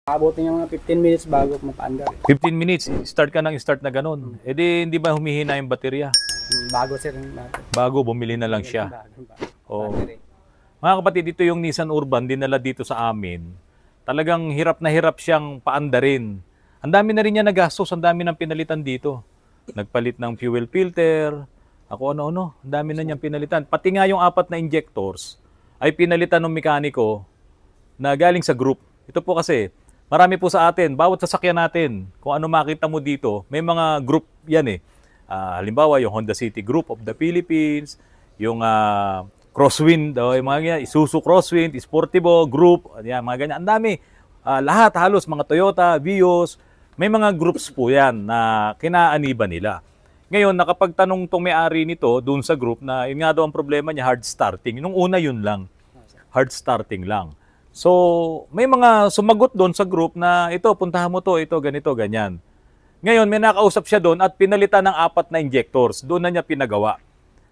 Abutin yung mga 15 minutes bago mapaandar. 15 minutes, start ka ng start na ganun. E di, hindi ba humihina yung baterya? Bago sir. Bago, bumili na lang siya. Bago. Oh. Mga kapatid, ito yung Nissan Urban, dinala dito sa amin. Talagang hirap na hirap siyang paandarin. Ang dami na rin niya nagastos, ang dami ng pinalitan dito. Nagpalit ng fuel filter, ako ano-ano, ang dami na niyang pinalitan. Pati nga yung 4 na injectors ay pinalitan ng mekaniko na galing sa group. Ito po kasi, marami po sa atin, bawat sasakyan natin, kung ano makita mo dito, may mga group yan eh. Halimbawa, yung Honda City Group of the Philippines, yung Crosswind, yung mga ganyan, Isuzu Crosswind, Sportivo Group, yan, mga ganyan. Ang dami. Lahat halos, mga Toyota, Vios, may mga groups po yan na kinaaniba nila. Ngayon, nakapagtanong tong may-ari nito doon sa group na yun nga daw ang problema niya, hard starting. Nung una yun lang, hard starting lang. So, may mga sumagot doon sa group na ito, puntahan mo to, ito, ganito, ganyan. Ngayon, may nakausap siya doon at pinalitan ng 4 na injectors. Doon na niya pinagawa.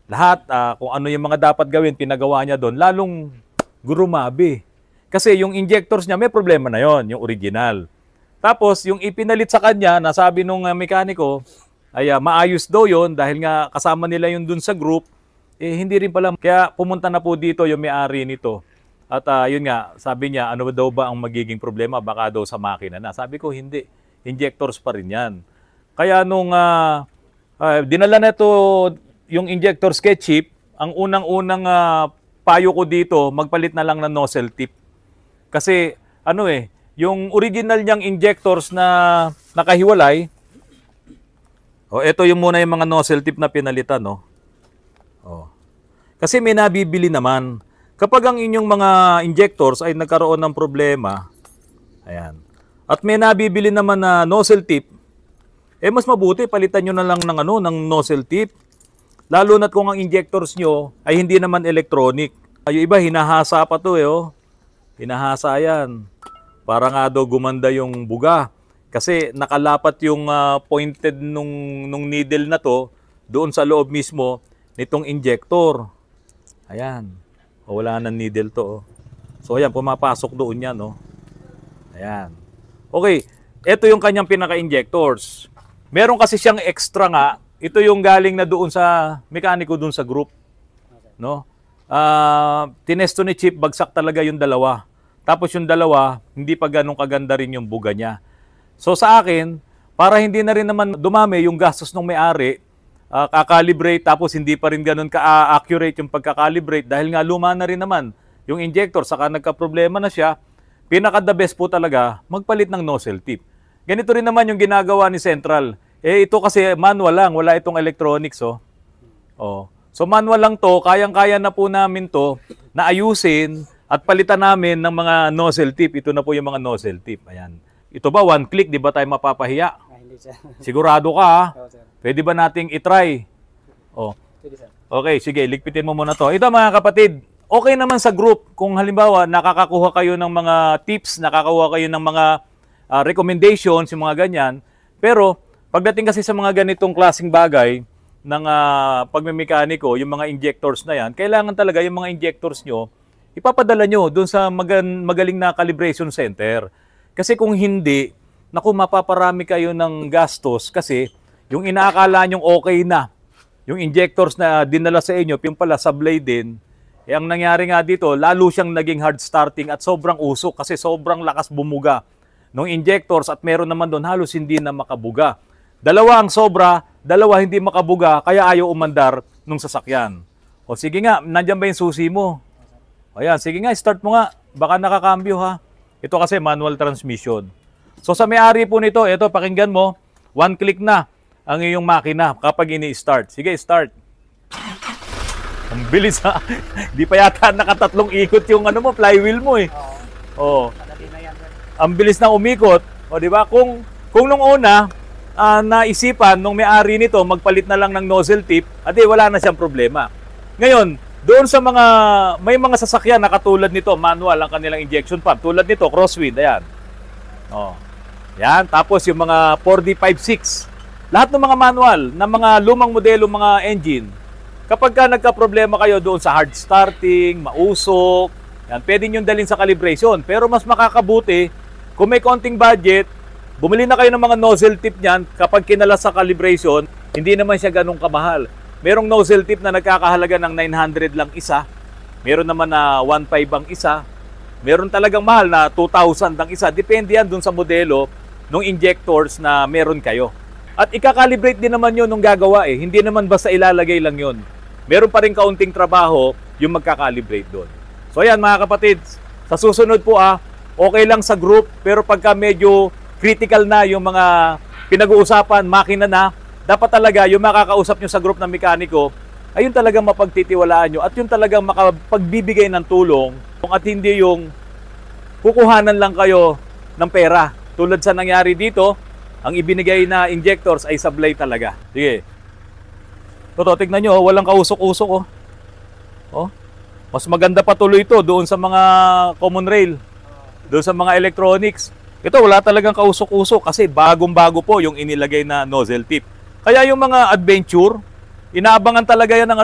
Lahat, kung ano yung mga dapat gawin, pinagawa niya doon. Lalong gurumabi. Kasi yung injectors niya, may problema na yon, yung original. Tapos, yung ipinalit sa kanya, nasabi nung mekaniko, ay maayos daw yon dahil nga kasama nila yun doon sa group, eh hindi rin pala. Kaya pumunta na po dito yung may-ari nito. At yun nga, sabi niya, ano daw ba ang magiging problema? Baka daw sa makina na. Sabi ko, hindi. Injectors pa rin yan. Kaya nung dinala na ito yung injectors kay Chip, ang unang-unang payo ko dito, magpalit na lang ng nozzle tip. Kasi, ano eh, yung original niyang injectors na nakahiwalay, ito yung muna yung mga nozzle tip na pinalitan, no? Kasi may nabibili naman. Kapag ang inyong mga injectors ay nagkaroon ng problema, ayan, at may nabibili naman na nozzle tip, mas mabuti palitan nyo na lang ng nozzle tip. Lalo na kung ang injectors nyo ay hindi naman electronic. Yung iba, hinahasa pa to Hinahasa yan. Para nga daw gumanda yung buga. Kasi nakalapat yung pointed nung needle na to doon sa loob mismo nitong injector. Ayan. Wala nang needle to. So ayan, pumapasok doon yan. Ayan. Okay, ito yung kanyang pinaka-injectors. Meron kasi siyang extra nga. Ito yung galing na doon sa mekaniko doon sa group. No? Tinesto ni Chip, bagsak talaga yung dalawa. Tapos yung dalawa, hindi pa ganun kaganda rin yung buga niya. So sa akin, para hindi na rin naman dumami yung gastos ng may-ari, kakalibrate tapos hindi pa rin ganun ka-accurate yung pagkakalibrate dahil nga luma na rin naman yung injector, saka nagka-problema na siya, pinaka-the best po talaga, magpalit ng nozzle tip. Ganito rin naman yung ginagawa ni Central. Ito kasi manual lang, wala itong electronics. So manual lang to, kayang-kaya na po namin to na ayusin at palitan namin ng mga nozzle tip. Ito na po yung mga nozzle tip. Ayan. Ito ba, one click, di ba tayo mapapahiya? Hindi sir. Sigurado ka, ha? Oo, sir. Pwede ba nating itry? Pwede sir. Okay, sige, ligpitin mo muna to. Ito mga kapatid, okay naman sa group kung halimbawa nakakakuha kayo ng mga tips, nakakakuha kayo ng mga recommendations, yung mga ganyan. Pero pagdating kasi sa mga ganitong klaseng bagay ng pagmemekaniko, yung mga injectors na yan, kailangan talaga yung mga injectors nyo, ipapadala nyo doon sa magaling na calibration center. Kasi kung hindi, naku, mapaparami kayo ng gastos kasi yung inaakala nyong okay na, yung injectors na dinala sa inyo, yung pala sablay din, ang nangyari nga dito, lalo siyang naging hard starting at sobrang usok kasi sobrang lakas bumuga ng injectors at meron naman doon halos hindi na makabuga. Dalawa ang sobra, dalawa hindi makabuga, kaya ayaw umandar nung sasakyan. O sige nga, nandiyan ba yung susi mo? Ayan, sige nga, start mo nga. Baka nakakambyo ha. Ito kasi manual transmission. So sa may-ari po nito, ito pakinggan mo, one click na ang iyong makina kapag ini-start. Sige, start. Ang bilis ha. Di pa yata nakatatlong ikot yung flywheel mo eh. Oo. Ang bilis na umikot. O di ba? Kung nung una, naisipan nung may-ari nito magpalit na lang ng nozzle tip, wala na siyang problema. Ngayon, doon sa may mga sasakyan na katulad nito, manual ang kanilang injection pump. Tulad nito, Crosswind, ayan. Yan, tapos yung mga 4D56. Lahat ng mga manual, ng mga lumang modelo, mga engine, kapag ka nagka-problema kayo doon sa hard starting, mausok, yan, pwede nyo dalhin sa calibration. Pero mas makakabuti Kung may konting budget, bumili na kayo ng mga nozzle tip niyan. Kapag kinalas sa calibration, hindi naman siya ganun kamahal. Merong nozzle tip na nagkakahalaga ng 900 lang isa. Meron naman na 1.5 ang isa. Meron talagang mahal na 2,000 ang isa. Depende yan dun sa modelo ng injectors na meron kayo. At ikakalibrate din naman yun nung gagawa eh. Hindi naman basta ilalagay lang yun. Meron pa rin kaunting trabaho yung magkakalibrate doon. So ayan mga kapatid, sa susunod po okay lang sa group, pero pagka medyo critical na yung mga pinag-uusapan, makina na, dapat talaga yung makakausap nyo sa group ng mekaniko, ayun talagang mapagtitiwalaan nyo at yun talagang makapagbibigay ng tulong at hindi yung kukuhanan lang kayo ng pera. Tulad sa nangyari dito, ang ibinigay na injectors ay sablay talaga. Sige. Toto, tignan nyo, walang kausok-usok. Mas maganda pa tuloy ito doon sa mga common rail. Doon sa mga electronics. Ito, wala talagang kausok-usok kasi bagong-bago po yung inilagay na nozzle tip. Kaya yung mga adventure, inaabangan talaga yan ng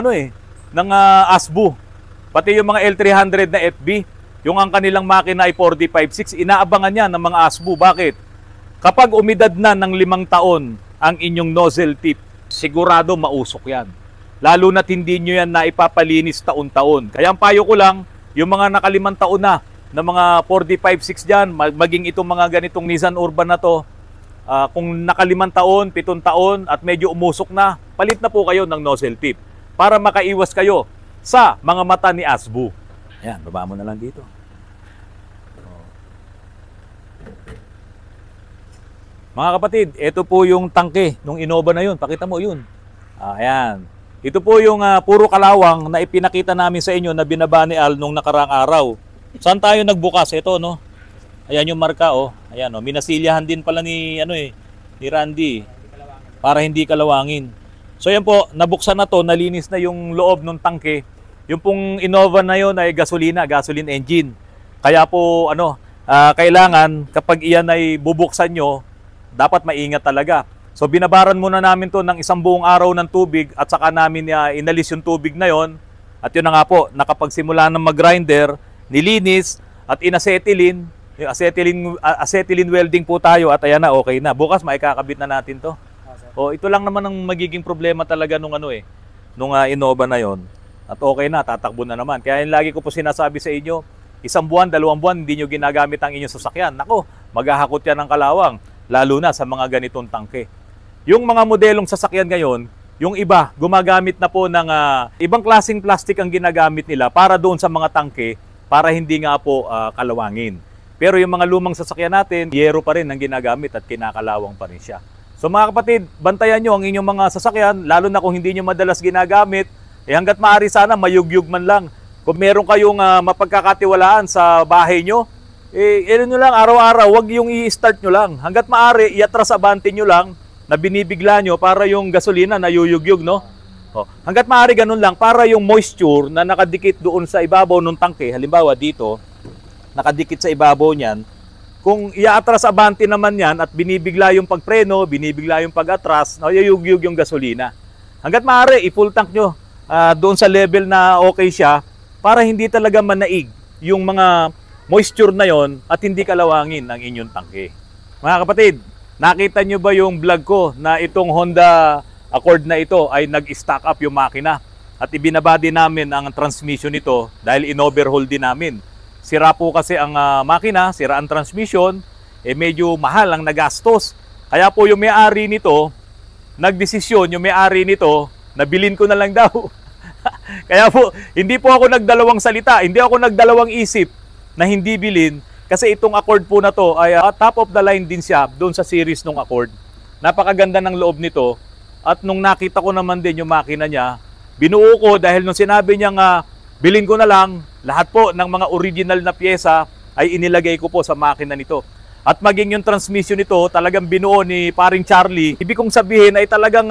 ng ASBU. Pati yung mga L300 na FB, yung ang kanilang makina ay 45.6, inaabangan yan ng mga ASBU. Bakit? Kapag umidad na ng 5 taon ang inyong nozzle tip, sigurado mausok yan. Lalo na't hindi nyo yan na ipapalinis taon-taon. Kaya ang payo ko lang, yung mga naka-5 taon na mga 45.6 dyan, maging itong mga ganitong Nissan Urban na to, kung naka-5 taon, 7 taon at medyo umusok na, palit na po kayo ng nozzle tip para makaiwas kayo sa mga mata ni ASBU. Ayan, baba mo na lang dito. Mga kapatid, ito po yung tangke nung Innova na yun. Pakita mo yun. Ayan. Ito po yung puro kalawang na ipinakita namin sa inyo na binaba ni Al nung nakarang araw. Saan tayo nagbukas? Ito, no? Ayan yung marka, Ayan, minasilyahan din pala ni Randy para hindi kalawangin. So, yan po, nabuksan na to, nalinis na yung loob ng tangke. Yung pong Innova na yun ay gasoline engine. Kaya po, kailangan kapag iyan ay bubuksan nyo, dapat maingat talaga. So, binabaran muna namin to ng 1 buong araw ng tubig at saka namin inalis yung tubig na yon. At yun na nga po, nakapagsimula ng mag-grinder, nilinis at inacetylene. Yung acetylene welding po tayo at ayan na, okay na. Bukas maikakabit na natin to. Ito lang naman ang magiging problema talaga nung Innova na yon. At okay na, tatakbo na naman. Kaya yung lagi ko po sinasabi sa inyo, 1 buwan, 2 buwan, hindi nyo ginagamit ang inyong sasakyan. Nako, maghahakot yan ng kalawang, lalo na sa mga ganitong tangke. Yung mga modelong sasakyan ngayon, yung iba, gumagamit na po ng ibang klaseng plastic ang ginagamit nila para doon sa mga tangke, para hindi nga po kalawangin. Pero yung mga lumang sasakyan natin, yero pa rin ang ginagamit at kinakalawang pa rin siya. So mga kapatid, bantayan nyo ang inyong mga sasakyan, lalo na kung hindi nyo madalas ginagamit, hanggat maaari sana mayugyug man lang. Kung meron kayong mapagkakatiwalaan sa bahay nyo, nyo lang araw-araw, wag yung i-start nyo lang. Hanggat maaari, iatras abante nyo lang na binibigla nyo para yung gasolina na yuyugyug, no? Hanggat maaari ganun lang, para yung moisture na nakadikit doon sa ibabaw ng tangke, halimbawa dito, nakadikit sa ibabaw niyan, kung iatras abante naman yan at binibigla yung pagpreno, binibigla yung pag-atras, yuyugyug yung gasolina. Hanggat maaari, i-full tank nyo doon sa level na okay siya para hindi talaga manaig yung mga moisture na yon at hindi kalawangin ang inyong tangke. Mga kapatid, nakita nyo ba yung vlog ko na itong Honda Accord na ito ay nag-stack up yung makina at ibinaba din namin ang transmission nito dahil in-overhaul din namin. Sira po kasi ang makina, sira ang transmission, medyo mahal ang nagastos. Kaya po yung may-ari nito, nagdesisyon yung may-ari nito na bilhin ko na lang daw. Kaya po, hindi po ako nagdalawang salita, hindi ako nagdalawang isip na hindi bilhin kasi itong Accord po na to ay top of the line din siya doon sa series ng Accord. Napakaganda ng loob nito at nung nakita ko naman din yung makina niya, binuo ko dahil nung sinabi niya nga bilhin ko na lang, lahat po ng mga original na pyesa ay inilagay ko po sa makina nito. At maging yung transmission nito talagang binuo ni Paring Charlie. Ibig kong sabihin ay talagang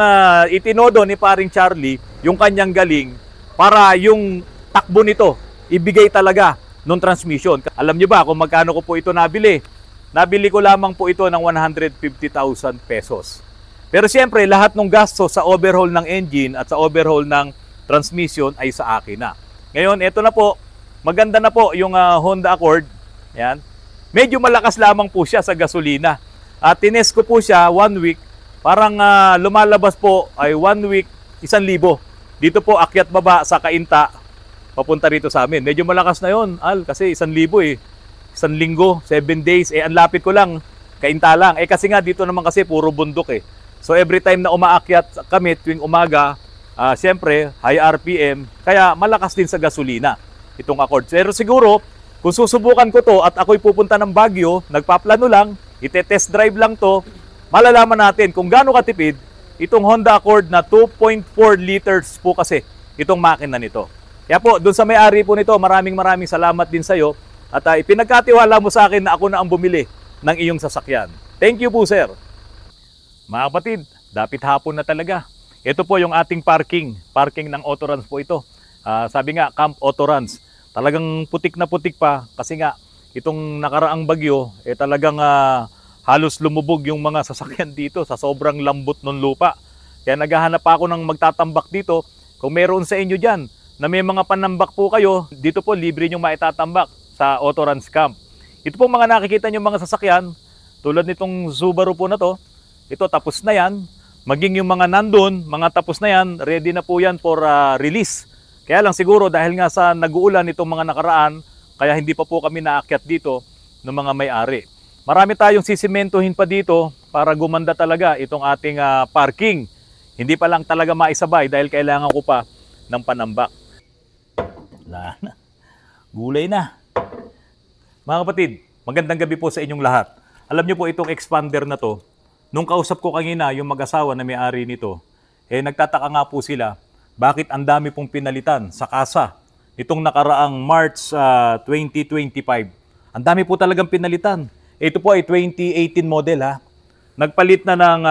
itinodo ni Paring Charlie yung kanyang galing para yung takbo nito ibigay talaga nung transmission. Alam niyo ba kung magkano ko po ito nabili? Nabili ko lamang po ito ng 150,000 pesos. Pero siyempre lahat ng gasto sa overhaul ng engine at sa overhaul ng transmission ay sa akin na. Ngayon, ito na po, maganda na po yung Honda Accord. Yan. medyo malakas lamang po siya sa gasolina. At tinest ko po siya 1 week, parang lumalabas po ay 1 week, 1,000. Dito po akyat baba sa Kainta, papunta rito sa amin. Medyo malakas na yon, Al, kasi 1,000 eh. 1 linggo, 7 days, ang lapit ko lang, Kainta lang. Kasi nga dito naman kasi puro bundok eh. So every time na umaakyat kami tuwing umaga, siyempre high RPM, kaya malakas din sa gasolina itong Accord. Pero siguro, kung susubukan ko to at ako'y pupunta ng Baguio, nagpaplano lang, ite-test drive lang to, malalaman natin kung gaano katipid itong Honda Accord na 2.4 liters po kasi itong makina nito. Kaya po, dun sa may-ari po nito, maraming salamat din sa iyo at ipinagkatiwala mo sa akin na ako na ang bumili ng iyong sasakyan. Thank you po, sir. Mga kapatid, dapit hapon na talaga. Ito po yung ating parking ng Autorans po ito. Sabi nga, Camp Autorans. Talagang putik na putik pa kasi nga itong nakaraang bagyo talagang halos lumubog yung mga sasakyan dito sa sobrang lambot ng lupa. Kaya naghahanap ako ng magtatambak dito. Kung meron sa inyo dyan na may mga panambak po kayo, dito po libre nyo maitatambak sa Autorans Camp. Ito po mga nakikita nyo mga sasakyan, tulad nitong Subaru po na to, ito tapos na yan. Maging yung mga nandun, mga tapos na yan, ready na po yan for release. Kaya lang siguro dahil nga sa nag-uulan itong mga nakaraan, kaya hindi pa po kami naakyat dito ng mga may-ari. Marami tayong sisimentohin pa dito para gumanda talaga itong ating parking. Hindi pa lang talaga maisabay dahil kailangan ko pa ng panambak. Wala na. Gulay na. Mga kapatid, magandang gabi po sa inyong lahat. Alam niyo po itong expander na to, nung kausap ko kanina yung mag-asawa na may-ari nito, nagtataka nga po sila, bakit ang dami pong pinalitan sa kasa itong nakaraang March 2025. Ang dami po talagang pinalitan. Ito po ay 2018 model ha. Nagpalit na ng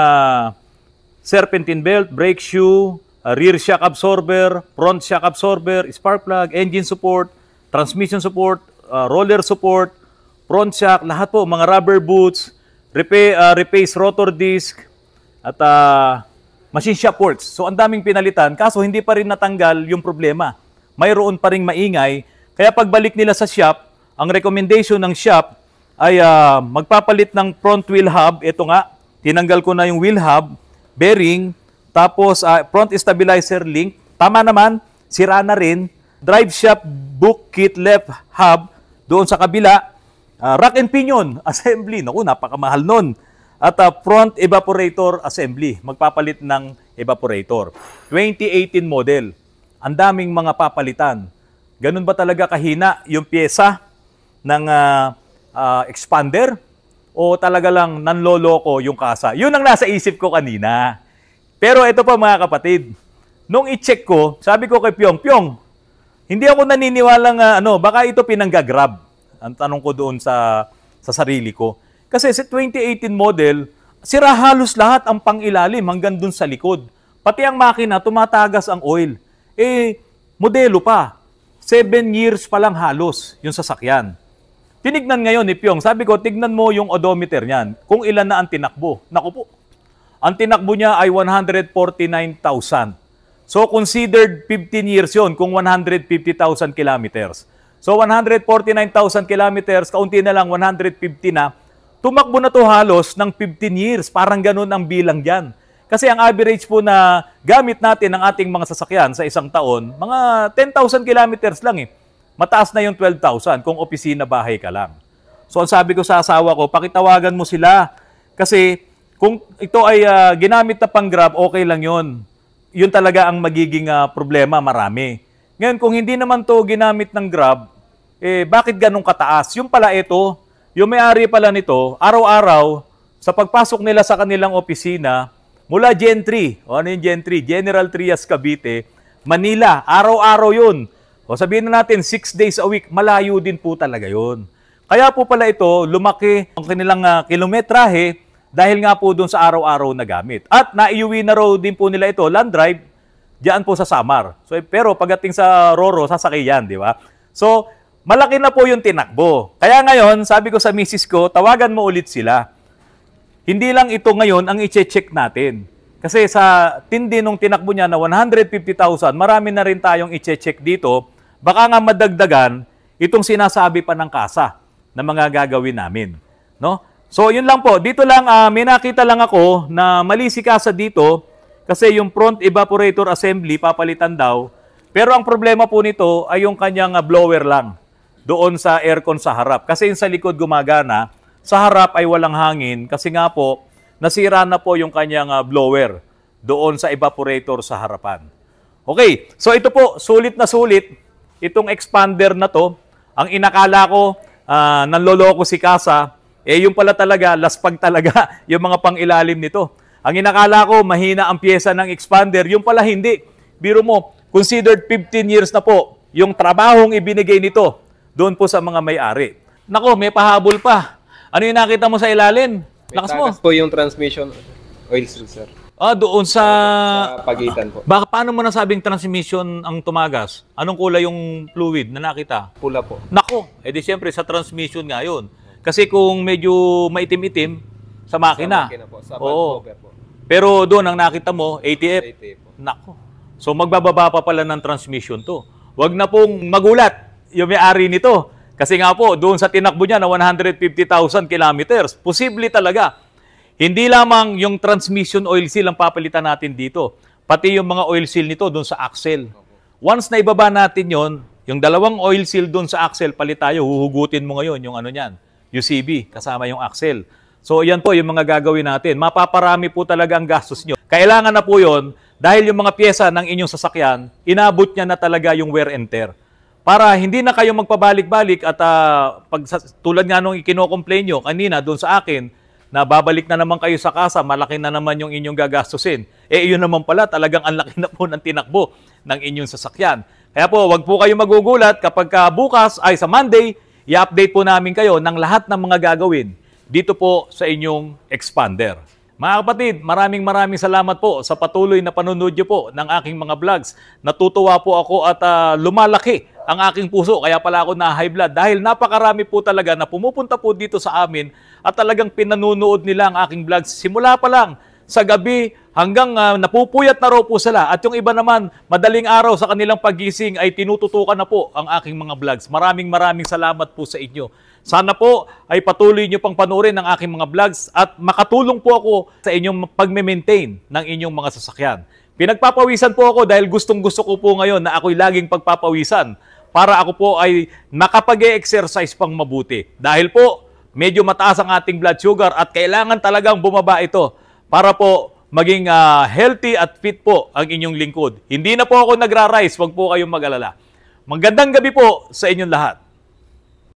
serpentine belt, brake shoe, rear shock absorber, front shock absorber, spark plug, engine support, transmission support, roller support, front shock, lahat po, mga rubber boots, replace rotor disc, at machine shop works. So ang daming pinalitan, kaso hindi pa rin natanggal yung problema. Mayroon pa ring maingay, kaya pagbalik nila sa shop, ang recommendation ng shop ay magpapalit ng front wheel hub. Ito nga, tinanggal ko na yung wheel hub, bearing, tapos front stabilizer link. Tama naman, sira na rin. Drive shaft book kit left hub, doon sa kabila. Rack and pinion assembly, naku, napakamahal nun. At front evaporator assembly, magpapalit ng evaporator. 2018 model. Ang daming mga papalitan. Ganun ba talaga kahina yung pyesa ng expander? O talaga lang nanloloko yung kasa? Yun ang nasa isip ko kanina. Pero ito pa mga kapatid, nung i-check ko, sabi ko kay Pyong, hindi ako naniniwalang baka ito pinanggagrab. Ang tanong ko doon sa sarili ko. Kasi sa 2018 model, sira halos lahat ang pangilalim hanggang dun sa likod. Pati ang makina, tumatagas ang oil. Modelo pa. 7 years pa lang halos yung sasakyan. Tinignan ngayon ni Pyong, sabi ko, tignan mo yung odometer niyan, kung ilan na ang tinakbo. Naku po, ang tinakbo niya ay 149,000. So considered 15 years yon kung 150,000 kilometers. So 149,000 kilometers, kaunti na lang 150 na, tumakbo na to halos ng 15 years. Parang ganun ang bilang dyan. Kasi ang average po na gamit natin ng ating mga sasakyan sa isang taon, mga 10,000 kilometers lang eh. Mataas na yung 12,000 kung opisina bahay ka lang. So ang sabi ko sa asawa ko, pakitawagan mo sila. Kasi kung ito ay ginamit na pang-grab, okay lang yun. Yun talaga ang magiging problema, marami. Ngayon, kung hindi naman to ginamit ng Grab, bakit ganun kataas? Yung pala ito, yung may-ari pala nito, araw-araw, sa pagpasok nila sa kanilang opisina, mula Gentry, o ano yung Gentry? General Trias Cavite, Manila, araw-araw yun. O sabihin na natin, 6 days a week, malayo din po talaga yun. Kaya po pala ito, lumaki ang kanilang kilometrahe dahil nga po doon sa araw-araw na gamit. At naiuwi na raw din po nila ito, land drive, diyan po sa Samar. So, pero pagdating sa Roro, sasakay yan, di ba? So, malaki na po yung tinakbo. Kaya ngayon, sabi ko sa misis ko, tawagan mo ulit sila. Hindi lang ito ngayon ang i-check natin. Kasi sa tindi nung tinakbo niya na 150,000, marami na rin tayong i-check dito. Baka nga madagdagan itong sinasabi pa ng kasa. na mga gagawin namin. No? So, yun lang po. Dito lang, may nakita lang ako na mali si Kasa dito kasi yung front evaporator assembly papalitan daw. Pero ang problema po nito ay yung kanyang blower lang doon sa aircon sa harap. Kasi yung sa likod gumagana, sa harap ay walang hangin kasi nga po, nasira na po yung kanyang blower doon sa evaporator sa harapan. Okay, so ito po, sulit na sulit, itong expander na to. Ang inakala ko, nanloloko si Kasa, yung pala talaga, laspag talaga yung mga pangilalim nito. Ang inakala ko, mahina ang pyesa ng expander, yung pala hindi. Biro mo, considered 15 years na po yung trabahong ibinigay nito doon po sa mga may-ari. Nako, may pahabol pa. Ano yung nakita mo sa ilalim? Lakas mo. Tagas po yung transmission oil seal, sir. Doon sa pagitan po. Paano mo nasabing transmission ang tumagas? Anong kulay yung fluid na nakita? Pula po. Nako, edi siyempre sa transmission nga yun. Kasi kung medyo maitim-itim, sa makina. Sa makina po, sa Oo. valve cover po. Pero doon ang nakita mo, ATF. ATF po. Nako. So magbababa pa pala ng transmission to. Huwag na pong magulat yung may-ari nito. Kasi nga po, doon sa tinakbo niya na 150,000 kilometers, posible talaga. Hindi lamang yung transmission oil seal ang papalitan natin dito. Pati yung mga oil seal nito doon sa axle. Once na ibaba natin yon, yung dalawang oil seal doon sa axle, palit tayo, huhugutin mo ngayon yung ano niyan, UCB, kasama yung axle. So yan po yung mga gagawin natin. Mapaparami po talaga ang gastos nyo. Kailangan na po yon dahil yung mga pyesa ng inyong sasakyan, inabot niya na talaga yung wear and tear. Para hindi na kayo magpabalik-balik at tulad nga nung ikino-complain nyo kanina doon sa akin, na babalik na naman kayo sa kasa, malaki na naman yung inyong gagastusin. Iyon naman pala, talagang ang laki na po ng tinakbo ng inyong sasakyan. Kaya po, wag po kayo magugulat kapag bukas ay sa Monday, i-update po namin kayo ng lahat ng mga gagawin dito po sa inyong expander. Mga kapatid, maraming salamat po sa patuloy na panonood nyo po ng aking mga vlogs. Natutuwa po ako at lumalaki ang aking puso. Kaya pala ako na high blood dahil napakarami po talaga na pumupunta po dito sa amin at talagang pinanunood nila ang aking vlogs. Simula pa lang sa gabi hanggang napupuyat na raw po sila. At yung iba naman, madaling araw sa kanilang pagising ay tinututukan na po ang aking mga vlogs. Maraming salamat po sa inyo. Sana po ay patuloy nyo pang panoorin ang aking mga vlogs at makatulong po ako sa inyong pag-maintain ng inyong mga sasakyan. Pinagpapawisan po ako dahil gustong-gusto ko po ngayon na ako'y laging pagpapawisan para ako po ay makapag-e-exercise pang mabuti. Dahil po, medyo mataas ang ating blood sugar at kailangan talagang bumaba ito para po maging healthy at fit po ang inyong lingkod. Hindi na po ako nagra-rise, wag po kayong mag-alala. Magandang gabi po sa inyong lahat.